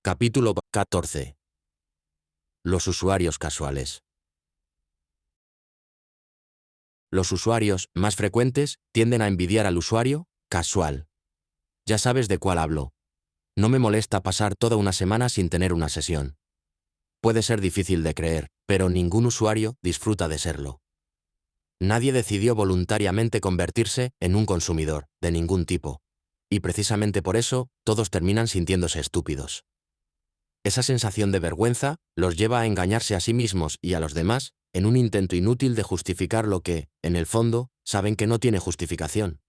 Capítulo 14. Los usuarios casuales. Los usuarios más frecuentes tienden a envidiar al usuario casual. Ya sabes de cuál hablo. No me molesta pasar toda una semana sin tener una sesión. Puede ser difícil de creer, pero ningún usuario disfruta de serlo. Nadie decidió voluntariamente convertirse en un consumidor, de ningún tipo. Y precisamente por eso, todos terminan sintiéndose estúpidos. Esa sensación de vergüenza los lleva a engañarse a sí mismos y a los demás en un intento inútil de justificar lo que, en el fondo, saben que no tiene justificación.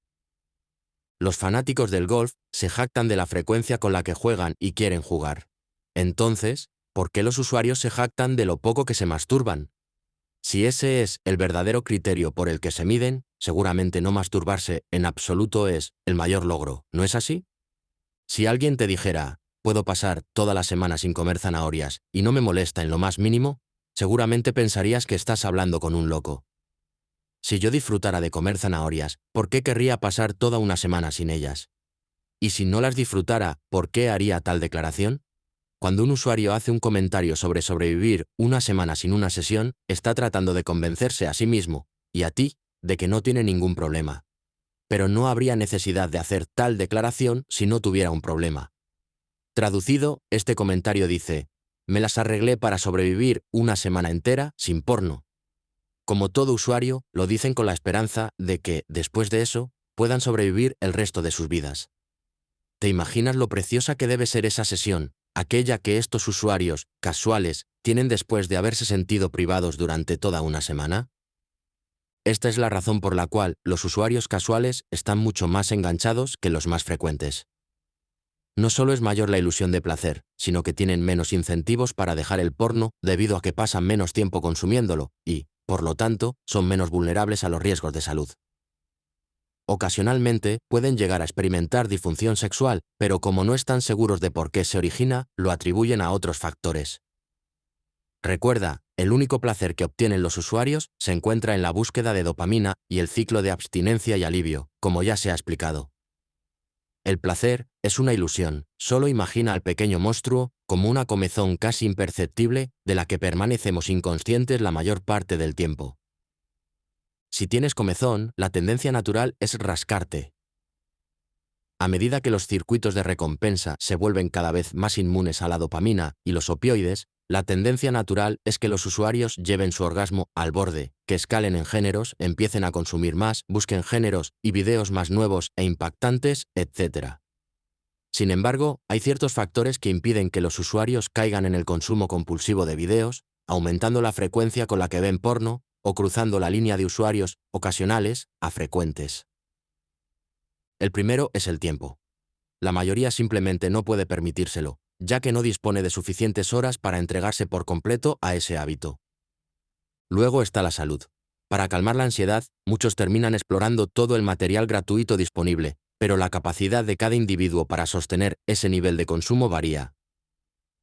Los fanáticos del golf se jactan de la frecuencia con la que juegan y quieren jugar. Entonces, ¿por qué los usuarios se jactan de lo poco que se masturban? Si ese es el verdadero criterio por el que se miden, seguramente no masturbarse en absoluto es el mayor logro, ¿no es así? Si alguien te dijera, puedo pasar toda la semana sin comer zanahorias y no me molesta en lo más mínimo, seguramente pensarías que estás hablando con un loco. Si yo disfrutara de comer zanahorias, ¿por qué querría pasar toda una semana sin ellas? Y si no las disfrutara, ¿por qué haría tal declaración? Cuando un usuario hace un comentario sobre sobrevivir una semana sin una sesión, está tratando de convencerse a sí mismo, y a ti, de que no tiene ningún problema. Pero no habría necesidad de hacer tal declaración si no tuviera un problema. Traducido, este comentario dice, me las arreglé para sobrevivir una semana entera sin porno. Como todo usuario, lo dicen con la esperanza de que, después de eso, puedan sobrevivir el resto de sus vidas. ¿Te imaginas lo preciosa que debe ser esa sesión, aquella que estos usuarios casuales tienen después de haberse sentido privados durante toda una semana? Esta es la razón por la cual los usuarios casuales están mucho más enganchados que los más frecuentes. No solo es mayor la ilusión de placer, sino que tienen menos incentivos para dejar el porno debido a que pasan menos tiempo consumiéndolo y, por lo tanto, son menos vulnerables a los riesgos de salud. Ocasionalmente pueden llegar a experimentar disfunción sexual, pero como no están seguros de por qué se origina, lo atribuyen a otros factores. Recuerda, el único placer que obtienen los usuarios se encuentra en la búsqueda de dopamina y el ciclo de abstinencia y alivio, como ya se ha explicado. El placer es una ilusión, solo imagina al pequeño monstruo como una comezón casi imperceptible de la que permanecemos inconscientes la mayor parte del tiempo. Si tienes comezón, la tendencia natural es rascarte. A medida que los circuitos de recompensa se vuelven cada vez más inmunes a la dopamina y los opioides, la tendencia natural es que los usuarios lleven su orgasmo al borde, que escalen en géneros, empiecen a consumir más, busquen géneros y videos más nuevos e impactantes, etc. Sin embargo, hay ciertos factores que impiden que los usuarios caigan en el consumo compulsivo de videos, aumentando la frecuencia con la que ven porno o cruzando la línea de usuarios ocasionales a frecuentes. El primero es el tiempo. La mayoría simplemente no puede permitírselo, ya que no dispone de suficientes horas para entregarse por completo a ese hábito. Luego está la salud. Para calmar la ansiedad, muchos terminan explorando todo el material gratuito disponible, pero la capacidad de cada individuo para sostener ese nivel de consumo varía.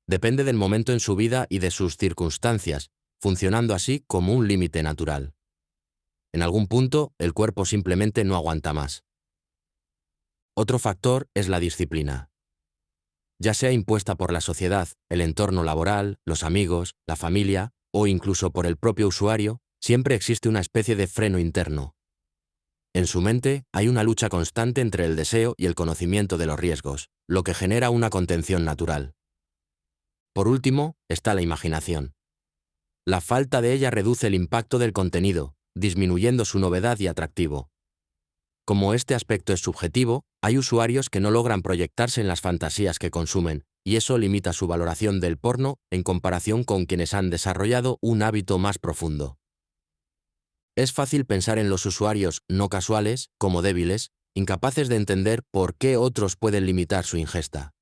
Depende del momento en su vida y de sus circunstancias, funcionando así como un límite natural. En algún punto, el cuerpo simplemente no aguanta más. Otro factor es la disciplina. Ya sea impuesta por la sociedad, el entorno laboral, los amigos, la familia o incluso por el propio usuario, siempre existe una especie de freno interno. En su mente hay una lucha constante entre el deseo y el conocimiento de los riesgos, lo que genera una contención natural. Por último, está la imaginación. La falta de ella reduce el impacto del contenido, disminuyendo su novedad y atractivo. Como este aspecto es subjetivo, hay usuarios que no logran proyectarse en las fantasías que consumen, y eso limita su valoración del porno en comparación con quienes han desarrollado un hábito más profundo. Es fácil pensar en los usuarios no casuales como débiles, incapaces de entender por qué otros pueden limitar su ingesta.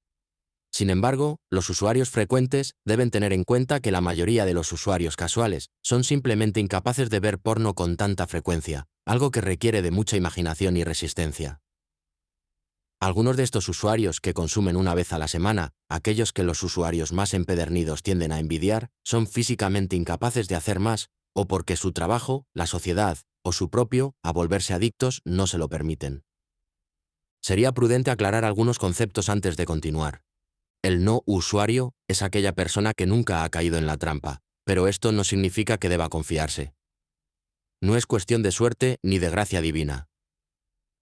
Sin embargo, los usuarios frecuentes deben tener en cuenta que la mayoría de los usuarios casuales son simplemente incapaces de ver porno con tanta frecuencia, algo que requiere de mucha imaginación y resistencia. Algunos de estos usuarios que consumen una vez a la semana, aquellos que los usuarios más empedernidos tienden a envidiar, son físicamente incapaces de hacer más, o porque su trabajo, la sociedad o su propio, a volverse adictos, no se lo permiten. Sería prudente aclarar algunos conceptos antes de continuar. El no usuario es aquella persona que nunca ha caído en la trampa, pero esto no significa que deba confiarse. No es cuestión de suerte ni de gracia divina.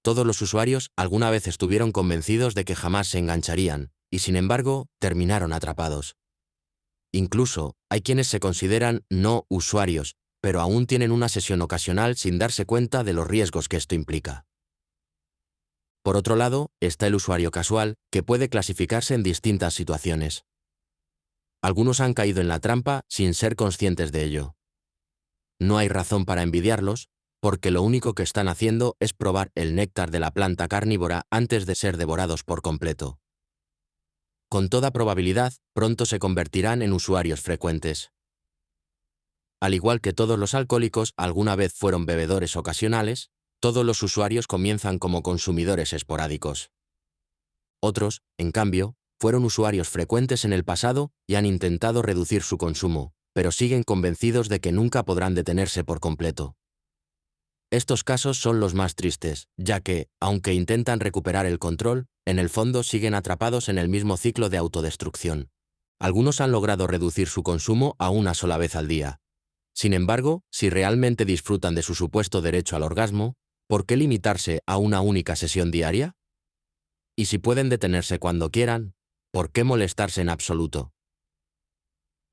Todos los usuarios alguna vez estuvieron convencidos de que jamás se engancharían, y sin embargo, terminaron atrapados. Incluso, hay quienes se consideran no usuarios, pero aún tienen una sesión ocasional sin darse cuenta de los riesgos que esto implica. Por otro lado, está el usuario casual, que puede clasificarse en distintas situaciones. Algunos han caído en la trampa sin ser conscientes de ello. No hay razón para envidiarlos, porque lo único que están haciendo es probar el néctar de la planta carnívora antes de ser devorados por completo. Con toda probabilidad, pronto se convertirán en usuarios frecuentes. Al igual que todos los alcohólicos alguna vez fueron bebedores ocasionales, todos los usuarios comienzan como consumidores esporádicos. Otros, en cambio, fueron usuarios frecuentes en el pasado y han intentado reducir su consumo, pero siguen convencidos de que nunca podrán detenerse por completo. Estos casos son los más tristes, ya que, aunque intentan recuperar el control, en el fondo siguen atrapados en el mismo ciclo de autodestrucción. Algunos han logrado reducir su consumo a una sola vez al día. Sin embargo, si realmente disfrutan de su supuesto derecho al orgasmo, ¿por qué limitarse a una única sesión diaria? Y si pueden detenerse cuando quieran, ¿por qué molestarse en absoluto?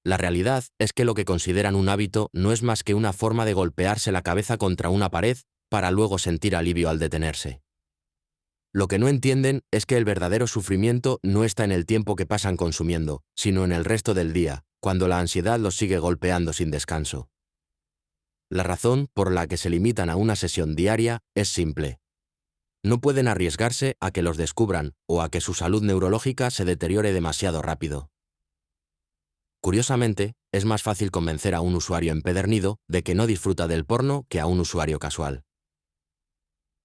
La realidad es que lo que consideran un hábito no es más que una forma de golpearse la cabeza contra una pared para luego sentir alivio al detenerse. Lo que no entienden es que el verdadero sufrimiento no está en el tiempo que pasan consumiendo, sino en el resto del día, cuando la ansiedad los sigue golpeando sin descanso. La razón por la que se limitan a una sesión diaria es simple. No pueden arriesgarse a que los descubran o a que su salud neurológica se deteriore demasiado rápido. Curiosamente, es más fácil convencer a un usuario empedernido de que no disfruta del porno que a un usuario casual.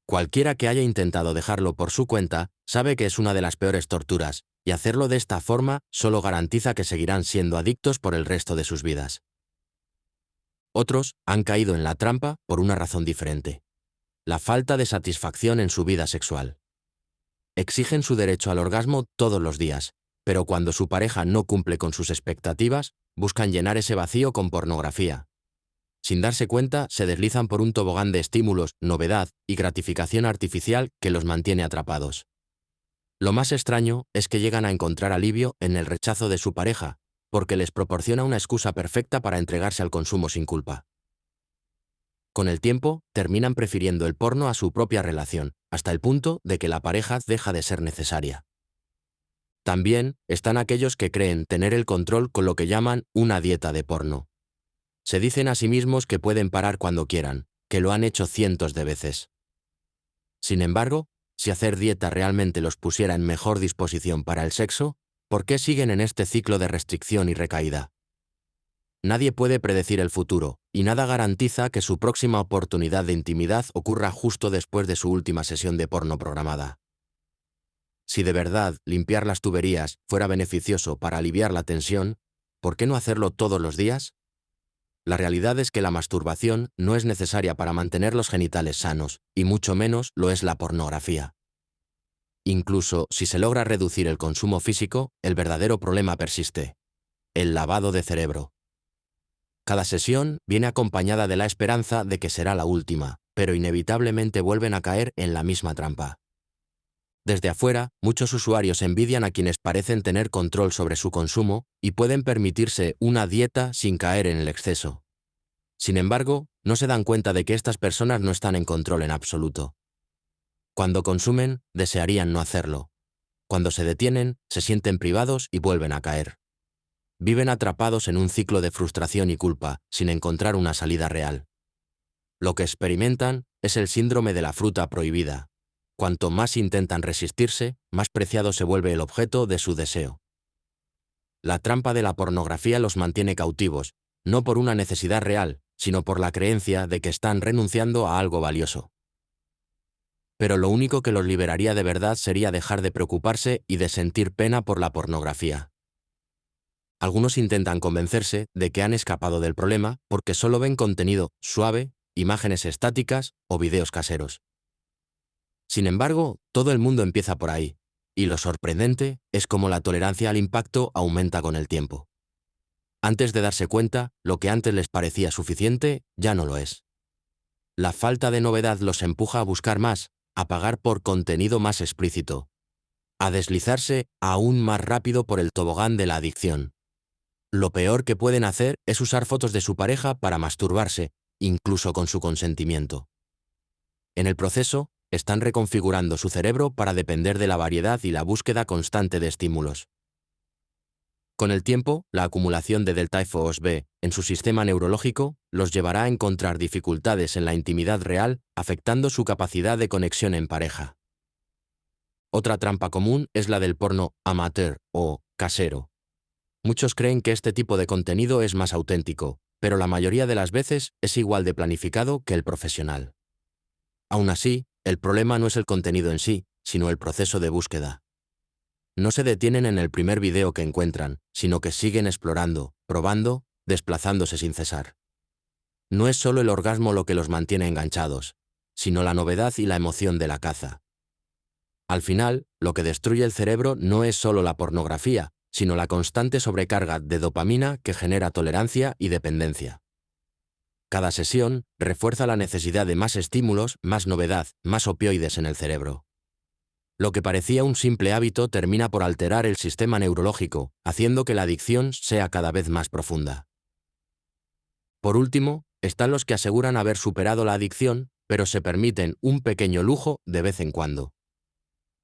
Cualquiera que haya intentado dejarlo por su cuenta sabe que es una de las peores torturas, y hacerlo de esta forma solo garantiza que seguirán siendo adictos por el resto de sus vidas. Otros han caído en la trampa por una razón diferente: la falta de satisfacción en su vida sexual. Exigen su derecho al orgasmo todos los días, pero cuando su pareja no cumple con sus expectativas, buscan llenar ese vacío con pornografía. Sin darse cuenta, se deslizan por un tobogán de estímulos, novedad y gratificación artificial que los mantiene atrapados. Lo más extraño es que llegan a encontrar alivio en el rechazo de su pareja, porque les proporciona una excusa perfecta para entregarse al consumo sin culpa. Con el tiempo, terminan prefiriendo el porno a su propia relación, hasta el punto de que la pareja deja de ser necesaria. También están aquellos que creen tener el control con lo que llaman una dieta de porno. Se dicen a sí mismos que pueden parar cuando quieran, que lo han hecho cientos de veces. Sin embargo, si hacer dieta realmente los pusiera en mejor disposición para el sexo, ¿por qué siguen en este ciclo de restricción y recaída? Nadie puede predecir el futuro, y nada garantiza que su próxima oportunidad de intimidad ocurra justo después de su última sesión de porno programada. Si de verdad limpiar las tuberías fuera beneficioso para aliviar la tensión, ¿por qué no hacerlo todos los días? La realidad es que la masturbación no es necesaria para mantener los genitales sanos, y mucho menos lo es la pornografía. Incluso si se logra reducir el consumo físico, el verdadero problema persiste: el lavado de cerebro. Cada sesión viene acompañada de la esperanza de que será la última, pero inevitablemente vuelven a caer en la misma trampa. Desde afuera, muchos usuarios envidian a quienes parecen tener control sobre su consumo y pueden permitirse una dieta sin caer en el exceso. Sin embargo, no se dan cuenta de que estas personas no están en control en absoluto. Cuando consumen, desearían no hacerlo. Cuando se detienen, se sienten privados y vuelven a caer. Viven atrapados en un ciclo de frustración y culpa, sin encontrar una salida real. Lo que experimentan es el síndrome de la fruta prohibida. Cuanto más intentan resistirse, más preciado se vuelve el objeto de su deseo. La trampa de la pornografía los mantiene cautivos, no por una necesidad real, sino por la creencia de que están renunciando a algo valioso. Pero lo único que los liberaría de verdad sería dejar de preocuparse y de sentir pena por la pornografía. Algunos intentan convencerse de que han escapado del problema porque solo ven contenido suave, imágenes estáticas o videos caseros. Sin embargo, todo el mundo empieza por ahí, Y lo sorprendente es cómo la tolerancia al impacto aumenta con el tiempo. Antes de darse cuenta, lo que antes les parecía suficiente ya no lo es. La falta de novedad los empuja a buscar más, a pagar por contenido más explícito, a deslizarse aún más rápido por el tobogán de la adicción. Lo peor que pueden hacer es usar fotos de su pareja para masturbarse, incluso con su consentimiento. En el proceso, están reconfigurando su cerebro para depender de la variedad y la búsqueda constante de estímulos. Con el tiempo, la acumulación de delta FOSB en su sistema neurológico los llevará a encontrar dificultades en la intimidad real, afectando su capacidad de conexión en pareja. Otra trampa común es la del porno amateur o casero. Muchos creen que este tipo de contenido es más auténtico, pero la mayoría de las veces es igual de planificado que el profesional. Aún así, el problema no es el contenido en sí, sino el proceso de búsqueda. No se detienen en el primer video que encuentran, sino que siguen explorando, probando, desplazándose sin cesar. No es solo el orgasmo lo que los mantiene enganchados, sino la novedad y la emoción de la caza. Al final, lo que destruye el cerebro no es solo la pornografía, sino la constante sobrecarga de dopamina que genera tolerancia y dependencia. Cada sesión refuerza la necesidad de más estímulos, más novedad, más opioides en el cerebro. Lo que parecía un simple hábito termina por alterar el sistema neurológico, haciendo que la adicción sea cada vez más profunda. Por último, están los que aseguran haber superado la adicción, pero se permiten un pequeño lujo de vez en cuando.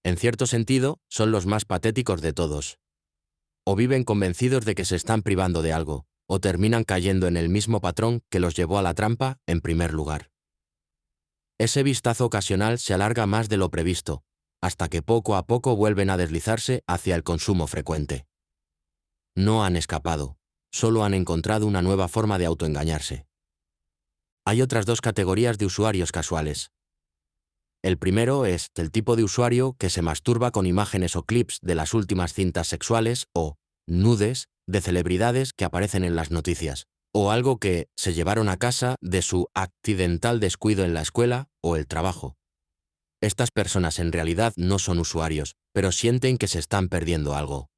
En cierto sentido, son los más patéticos de todos. O viven convencidos de que se están privando de algo, o terminan cayendo en el mismo patrón que los llevó a la trampa en primer lugar. Ese vistazo ocasional se alarga más de lo previsto, hasta que poco a poco vuelven a deslizarse hacia el consumo frecuente. No han escapado, solo han encontrado una nueva forma de autoengañarse. Hay otras dos categorías de usuarios casuales. El primero es el tipo de usuario que se masturba con imágenes o clips de las últimas cintas sexuales o nudes de celebridades que aparecen en las noticias, o algo que se llevaron a casa de su accidental descuido en la escuela o el trabajo. Estas personas en realidad no son usuarios, pero sienten que se están perdiendo algo.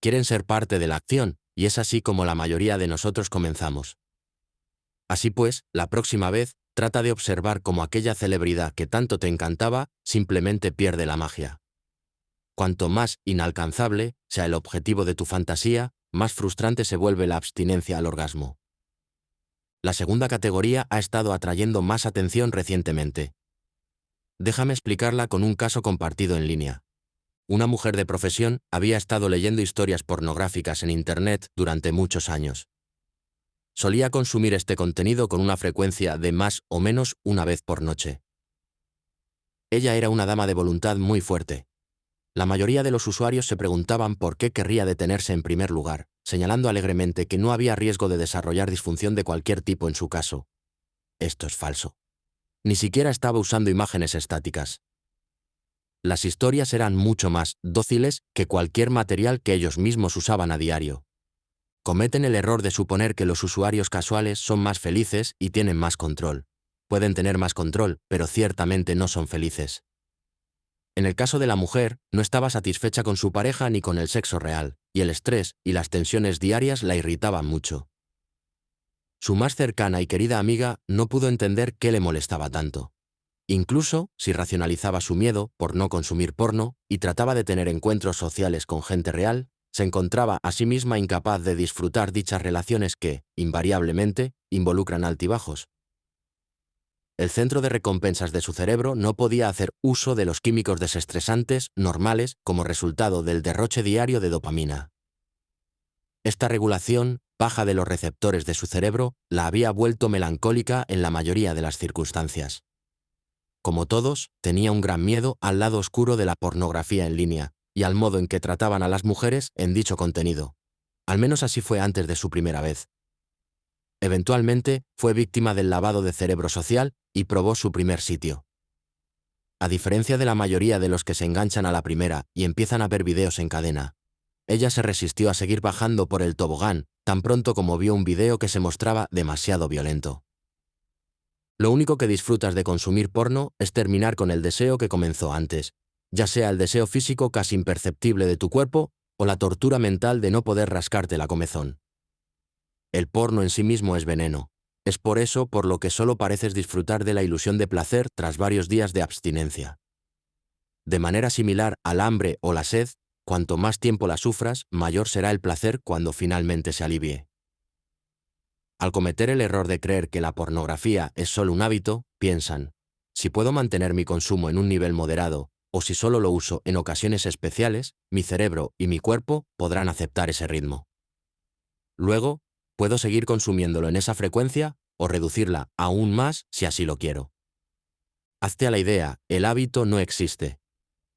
Quieren ser parte de la acción, y es así como la mayoría de nosotros comenzamos. Así pues, la próxima vez, trata de observar cómo aquella celebridad que tanto te encantaba simplemente pierde la magia. Cuanto más inalcanzable sea el objetivo de tu fantasía, más frustrante se vuelve la abstinencia al orgasmo. La segunda categoría ha estado atrayendo más atención recientemente. Déjame explicarla con un caso compartido en línea. Una mujer de profesión había estado leyendo historias pornográficas en Internet durante muchos años. Solía consumir este contenido con una frecuencia de más o menos una vez por noche. Ella era una dama de voluntad muy fuerte. La mayoría de los usuarios se preguntaban por qué querría detenerse en primer lugar, señalando alegremente que no había riesgo de desarrollar disfunción de cualquier tipo en su caso. Esto es falso. Ni siquiera estaba usando imágenes estáticas. Las historias eran mucho más dóciles que cualquier material que ellos mismos usaban a diario. Cometen el error de suponer que los usuarios casuales son más felices y tienen más control. Pueden tener más control, pero ciertamente no son felices. En el caso de la mujer, no estaba satisfecha con su pareja ni con el sexo real, y el estrés y las tensiones diarias la irritaban mucho. Su más cercana y querida amiga no pudo entender qué le molestaba tanto. Incluso, si racionalizaba su miedo por no consumir porno y trataba de tener encuentros sociales con gente real, se encontraba a sí misma incapaz de disfrutar dichas relaciones que, invariablemente, involucran altibajos. El centro de recompensas de su cerebro no podía hacer uso de los químicos desestresantes normales como resultado del derroche diario de dopamina. Esta regulación, baja de los receptores de su cerebro, la había vuelto melancólica en la mayoría de las circunstancias. Como todos, tenía un gran miedo al lado oscuro de la pornografía en línea y al modo en que trataban a las mujeres en dicho contenido. Al menos así fue antes de su primera vez. Eventualmente, fue víctima del lavado de cerebro social y probó su primer sitio. A diferencia de la mayoría de los que se enganchan a la primera y empiezan a ver videos en cadena, ella se resistió a seguir bajando por el tobogán tan pronto como vio un video que se mostraba demasiado violento. Lo único que disfrutas de consumir porno es terminar con el deseo que comenzó antes, ya sea el deseo físico casi imperceptible de tu cuerpo o la tortura mental de no poder rascarte la comezón. El porno en sí mismo es veneno. Es por eso por lo que solo pareces disfrutar de la ilusión de placer tras varios días de abstinencia. De manera similar al hambre o la sed, cuanto más tiempo la sufras, mayor será el placer cuando finalmente se alivie. Al cometer el error de creer que la pornografía es solo un hábito, piensan, si puedo mantener mi consumo en un nivel moderado, o si solo lo uso en ocasiones especiales, mi cerebro y mi cuerpo podrán aceptar ese ritmo. Luego, puedo seguir consumiéndolo en esa frecuencia o reducirla aún más si así lo quiero. Hazte a la idea, el hábito no existe.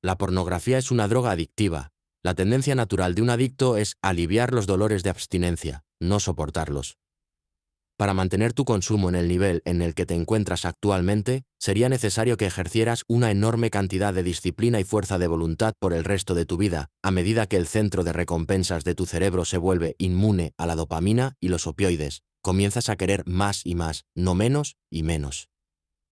La pornografía es una droga adictiva. La tendencia natural de un adicto es aliviar los dolores de abstinencia, no soportarlos. Para mantener tu consumo en el nivel en el que te encuentras actualmente, sería necesario que ejercieras una enorme cantidad de disciplina y fuerza de voluntad por el resto de tu vida, a medida que el centro de recompensas de tu cerebro se vuelve inmune a la dopamina y los opioides. Comienzas a querer más y más, no menos y menos.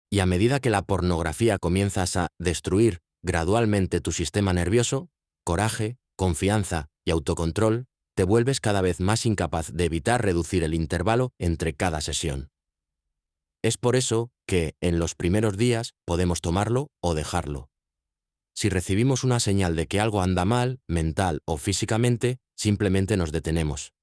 Y a medida que la pornografía comienzas a destruir gradualmente tu sistema nervioso, coraje, confianza y autocontrol, te vuelves cada vez más incapaz de evitar reducir el intervalo entre cada sesión. Es por eso que, en los primeros días, podemos tomarlo o dejarlo. Si recibimos una señal de que algo anda mal, mental o físicamente, simplemente nos detenemos.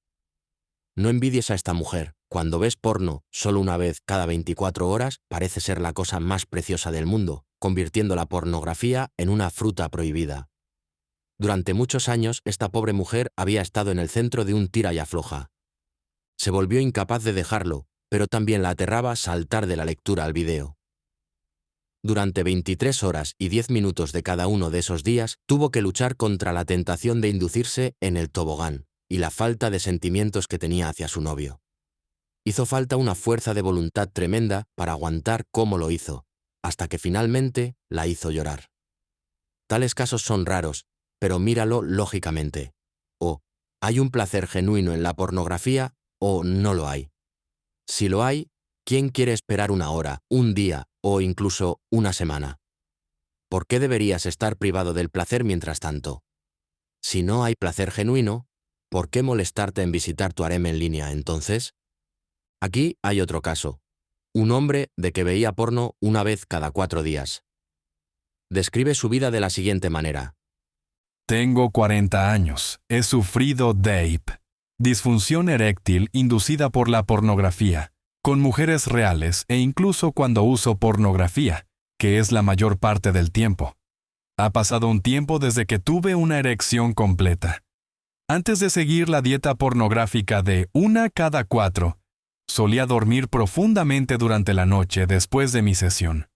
No envidies a esta mujer. Cuando ves porno solo una vez cada 24 horas, parece ser la cosa más preciosa del mundo, convirtiendo la pornografía en una fruta prohibida. Durante muchos años, esta pobre mujer había estado en el centro de un tira y afloja. Se volvió incapaz de dejarlo, pero también la aterraba saltar de la lectura al video. Durante 23 horas y 10 minutos de cada uno de esos días, tuvo que luchar contra la tentación de inducirse en el tobogán y la falta de sentimientos que tenía hacia su novio. Hizo falta una fuerza de voluntad tremenda para aguantar cómo lo hizo, hasta que finalmente la hizo llorar. Tales casos son raros, pero míralo lógicamente. O hay un placer genuino en la pornografía o no lo hay. Si lo hay, ¿quién quiere esperar una hora, un día o incluso una semana? ¿Por qué deberías estar privado del placer mientras tanto? Si no hay placer genuino, ¿por qué molestarte en visitar tu harem en línea entonces? Aquí hay otro caso. Un hombre de que veía porno una vez cada 4 días. Describe su vida de la siguiente manera. Tengo 40 años. He sufrido DEIP, disfunción eréctil inducida por la pornografía, con mujeres reales e incluso cuando uso pornografía, que es la mayor parte del tiempo. Ha pasado un tiempo desde que tuve una erección completa. Antes de seguir la dieta pornográfica de 1 cada 4, solía dormir profundamente durante la noche después de mi sesión.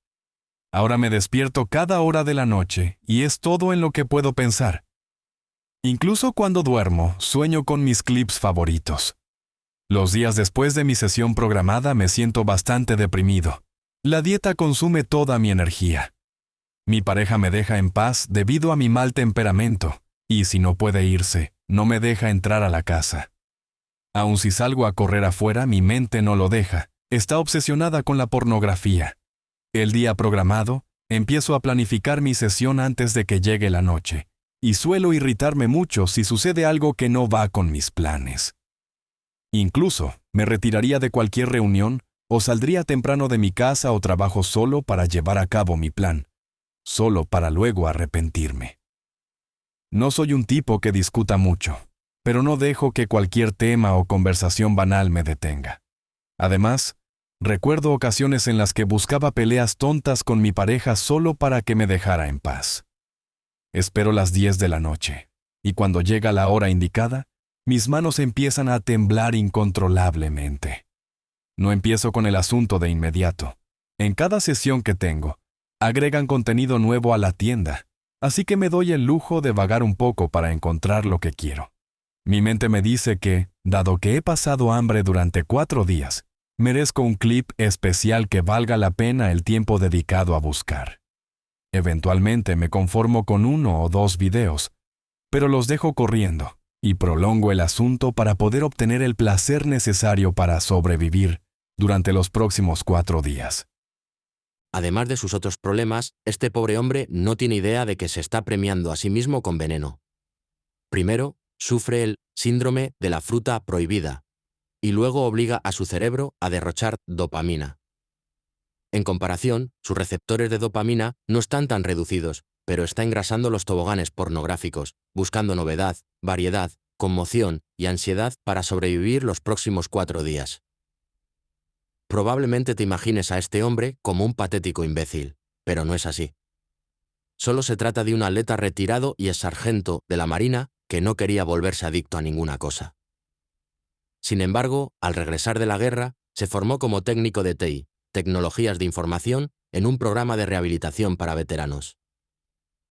Ahora me despierto cada hora de la noche y es todo en lo que puedo pensar. Incluso cuando duermo, sueño con mis clips favoritos. Los días después de mi sesión programada me siento bastante deprimido. La dieta consume toda mi energía. Mi pareja me deja en paz debido a mi mal temperamento, y si no puede irse, no me deja entrar a la casa. Aun si salgo a correr afuera, mi mente no lo deja. Está obsesionada con la pornografía. El día programado, empiezo a planificar mi sesión antes de que llegue la noche, y suelo irritarme mucho si sucede algo que no va con mis planes. Incluso, me retiraría de cualquier reunión o saldría temprano de mi casa o trabajo solo para llevar a cabo mi plan, solo para luego arrepentirme. No soy un tipo que discuta mucho, pero no dejo que cualquier tema o conversación banal me detenga. Además, recuerdo ocasiones en las que buscaba peleas tontas con mi pareja solo para que me dejara en paz. Espero las 10 de la noche, y cuando llega la hora indicada, mis manos empiezan a temblar incontrolablemente. No empiezo con el asunto de inmediato. En cada sesión que tengo, agregan contenido nuevo a la tienda, así que me doy el lujo de vagar un poco para encontrar lo que quiero. Mi mente me dice que, dado que he pasado hambre durante 4 días, merezco un clip especial que valga la pena el tiempo dedicado a buscar. Eventualmente me conformo con 1 o 2 videos, pero los dejo corriendo y prolongo el asunto para poder obtener el placer necesario para sobrevivir durante los próximos 4 días. Además de sus otros problemas, este pobre hombre no tiene idea de que se está premiando a sí mismo con veneno. Primero, sufre el síndrome de la fruta prohibida, y luego obliga a su cerebro a derrochar dopamina. En comparación, sus receptores de dopamina no están tan reducidos, pero está engrasando los toboganes pornográficos, buscando novedad, variedad, conmoción y ansiedad para sobrevivir los próximos 4 días. Probablemente te imagines a este hombre como un patético imbécil, pero no es así. Solo se trata de un atleta retirado y ex sargento de la Marina que no quería volverse adicto a ninguna cosa. Sin embargo, al regresar de la guerra, se formó como técnico de TI, tecnologías de información, en un programa de rehabilitación para veteranos.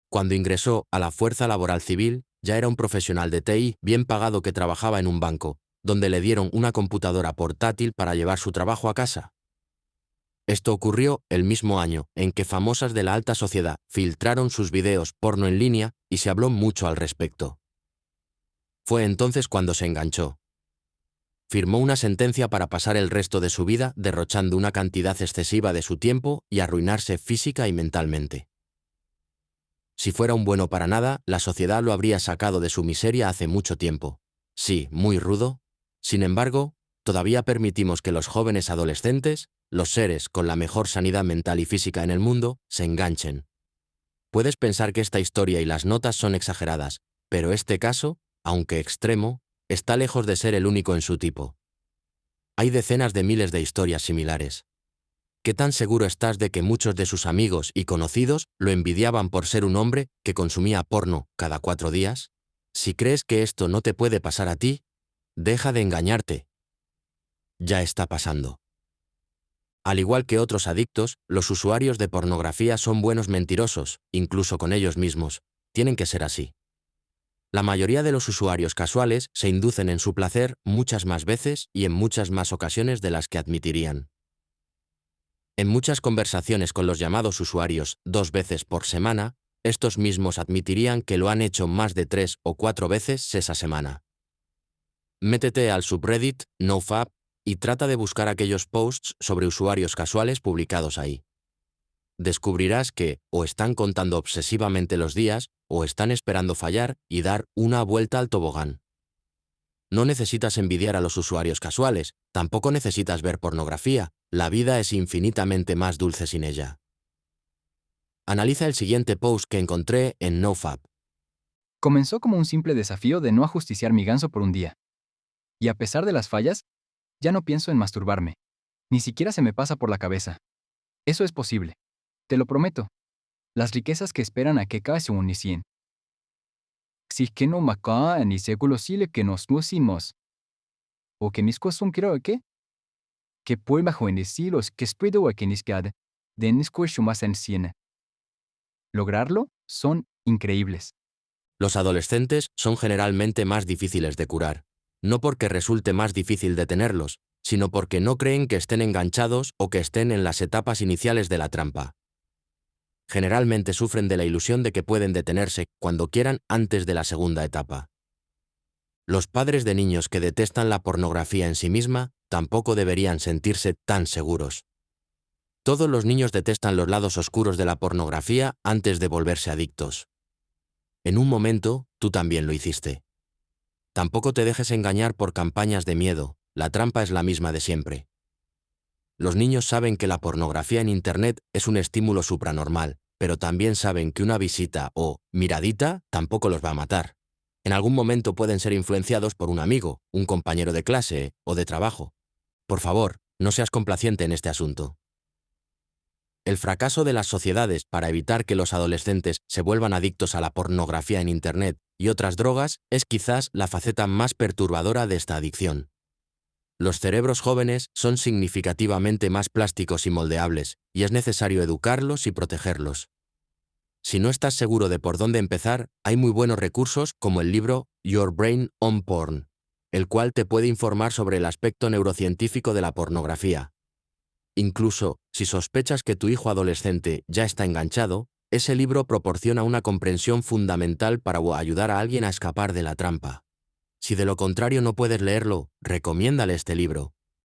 Cuando ingresó a la Fuerza Laboral Civil, ya era un profesional de TI bien pagado que trabajaba en un banco, donde le dieron una computadora portátil para llevar su trabajo a casa. Esto ocurrió el mismo año en que famosas de la alta sociedad filtraron sus videos porno en línea y se habló mucho al respecto. Fue entonces cuando se enganchó. Firmó una sentencia para pasar el resto de su vida derrochando una cantidad excesiva de su tiempo y arruinarse física y mentalmente. Si fuera un bueno para nada, la sociedad lo habría sacado de su miseria hace mucho tiempo. Sí, muy rudo. Sin embargo, todavía permitimos que los jóvenes adolescentes, los seres con la mejor sanidad mental y física en el mundo, se enganchen. Puedes pensar que esta historia y las notas son exageradas, pero este caso, aunque extremo, está lejos de ser el único en su tipo. Hay decenas de miles de historias similares. ¿Qué tan seguro estás de que muchos de sus amigos y conocidos lo envidiaban por ser un hombre que consumía porno cada 4 días? Si crees que esto no te puede pasar a ti, deja de engañarte. Ya está pasando. Al igual que otros adictos, los usuarios de pornografía son buenos mentirosos, incluso con ellos mismos. Tienen que ser así. La mayoría de los usuarios casuales se inducen en su placer muchas más veces y en muchas más ocasiones de las que admitirían. En muchas conversaciones con los llamados usuarios 2 veces por semana, estos mismos admitirían que lo han hecho más de 3 o 4 veces esa semana. Métete al subreddit NoFap y trata de buscar aquellos posts sobre usuarios casuales publicados ahí. Descubrirás que o están contando obsesivamente los días o están esperando fallar y dar una vuelta al tobogán. No necesitas envidiar a los usuarios casuales, tampoco necesitas ver pornografía, la vida es infinitamente más dulce sin ella. Analiza el siguiente post que encontré en NoFap. Comenzó como un simple desafío de no ajusticiar mi ganso por un día. Y a pesar de las fallas, ya no pienso en masturbarme. Ni siquiera se me pasa por la cabeza. Eso es posible. Te lo prometo. Las riquezas que esperan a que cae se unicien. Si que no maca ni seguro sile que nos nucimos. O que mis costum quiero que puede bajo en los que espero a que niscad, de nisco más en cien. Lograrlo son increíbles. Los adolescentes son generalmente más difíciles de curar, no porque resulte más difícil detenerlos, sino porque no creen que estén enganchados o que estén en las etapas iniciales de la trampa. Generalmente sufren de la ilusión de que pueden detenerse cuando quieran antes de la segunda etapa. Los padres de niños que detestan la pornografía en sí misma tampoco deberían sentirse tan seguros. Todos los niños detestan los lados oscuros de la pornografía antes de volverse adictos. En un momento, tú también lo hiciste. Tampoco te dejes engañar por campañas de miedo, la trampa es la misma de siempre. Los niños saben que la pornografía en Internet es un estímulo supranormal, pero también saben que una visita o miradita tampoco los va a matar. En algún momento pueden ser influenciados por un amigo, un compañero de clase o de trabajo. Por favor, no seas complaciente en este asunto. El fracaso de las sociedades para evitar que los adolescentes se vuelvan adictos a la pornografía en Internet y otras drogas es quizás la faceta más perturbadora de esta adicción. Los cerebros jóvenes son significativamente más plásticos y moldeables, y es necesario educarlos y protegerlos. Si no estás seguro de por dónde empezar, hay muy buenos recursos como el libro Your Brain on Porn, el cual te puede informar sobre el aspecto neurocientífico de la pornografía. Incluso, si sospechas que tu hijo adolescente ya está enganchado, ese libro proporciona una comprensión fundamental para ayudar a alguien a escapar de la trampa. Si de lo contrario no puedes leerlo, recomiéndale este libro.